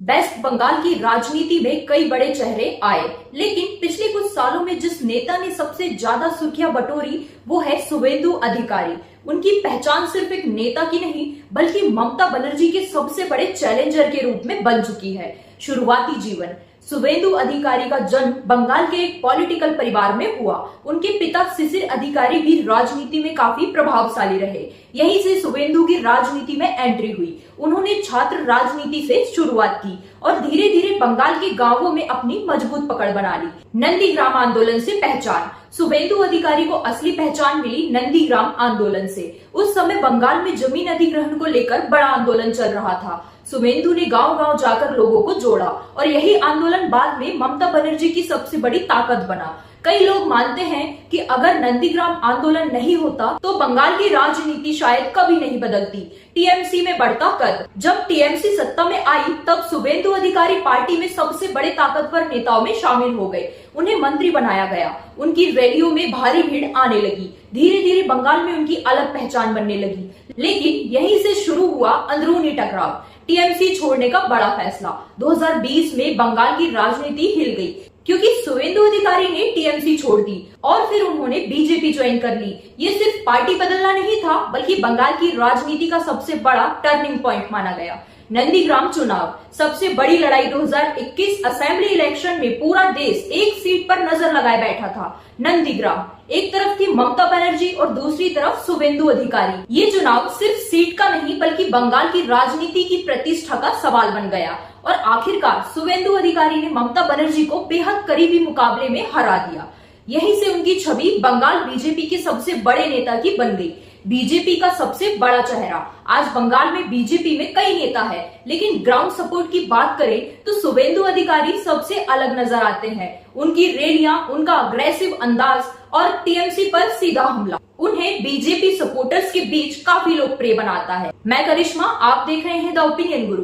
Waste Bengal की राजनीति में कई बड़े चेहरे आए, लेकिन पिछले कुछ सालों में जिस नेता ने सबसे ज्यादा सुर्खियां बटोरी वो है शुवेंदु अधिकारी। उनकी पहचान सिर्फ एक नेता की नहीं बल्कि ममता बनर्जी के सबसे बड़े चैलेंजर के रूप में बन चुकी है। शुरुआती जीवन। शुवेंदु अधिकारी का जन्म बंगाल के एक पॉलिटिकल परिवार में हुआ। उनके पिता शिशिर अधिकारी भी राजनीति में काफी प्रभावशाली रहे। यहीं से शुवेंदु की राजनीति में एंट्री हुई। उन्होंने छात्र राजनीति से शुरुआत की और धीरे धीरे बंगाल के गांवों में अपनी मजबूत पकड़ बना ली। नंदीग्राम आंदोलन से पहचान। शुवेंदु अधिकारी को असली पहचान मिली नंदीग्राम आंदोलन से। उस समय बंगाल में जमीन अधिग्रहण को लेकर बड़ा आंदोलन चल रहा था। शुवेंदु ने गांव गांव जाकर लोगों को जोड़ा और यही आंदोलन बाद में ममता बनर्जी की सबसे बड़ी ताकत बना। कई लोग मानते हैं कि अगर नंदीग्राम आंदोलन नहीं होता तो बंगाल की राजनीति शायद कभी नहीं बदलती। टीएमसी में बढ़ता कद। जब टीएमसी सत्ता में आई तब शुवेंदु अधिकारी पार्टी में सबसे बड़े ताकतवर नेताओं में शामिल हो गए। उन्हें मंत्री बनाया गया। उनकी रैलियों में भारी भीड़ आने लगी। धीरे धीरे बंगाल में उनकी अलग पहचान बनने लगी। लेकिन यहीं से शुरू हुआ अंदरूनी टकराव। टीएमसी छोड़ने का बड़ा फैसला। 2020 में बंगाल की राजनीति हिल गई क्योंकि शुवेंदु अधिकारी ने टीएमसी छोड़ दी और फिर उन्होंने बीजेपी ज्वाइन कर ली। ये सिर्फ पार्टी बदलना नहीं था बल्कि बंगाल की राजनीति का सबसे बड़ा टर्निंग पॉइंट माना गया। नंदीग्राम चुनाव। सबसे बड़ी लड़ाई 2021 असेंबली इलेक्शन में पूरा देश एक सीट पर नजर लगाए बैठा था। नंदीग्राम। एक तरफ थी ममता बनर्जी और दूसरी तरफ शुवेंदु अधिकारी। ये चुनाव सिर्फ सीट का नहीं बल्कि बंगाल की राजनीति की प्रतिष्ठा का सवाल बन गया और आखिरकार शुवेंदु अधिकारी ने ममता बनर्जी को बेहद करीबी मुकाबले में हरा दिया। यहीं से उनकी छवि बंगाल बीजेपी के सबसे बड़े नेता की बन गई। बीजेपी का सबसे बड़ा चेहरा। आज बंगाल में बीजेपी में कई नेता है, लेकिन ग्राउंड सपोर्ट की बात करें तो शुवेंदु अधिकारी सबसे अलग नजर आते हैं। उनकी रैलियां, उनका अग्रेसिव अंदाज और टीएमसी पर सीधा हमला उन्हें बीजेपी सपोर्टर्स के बीच काफी लोकप्रिय बनाता है। मैं करिश्मा, आप देख रहे हैं द ओपिनियन गुरु।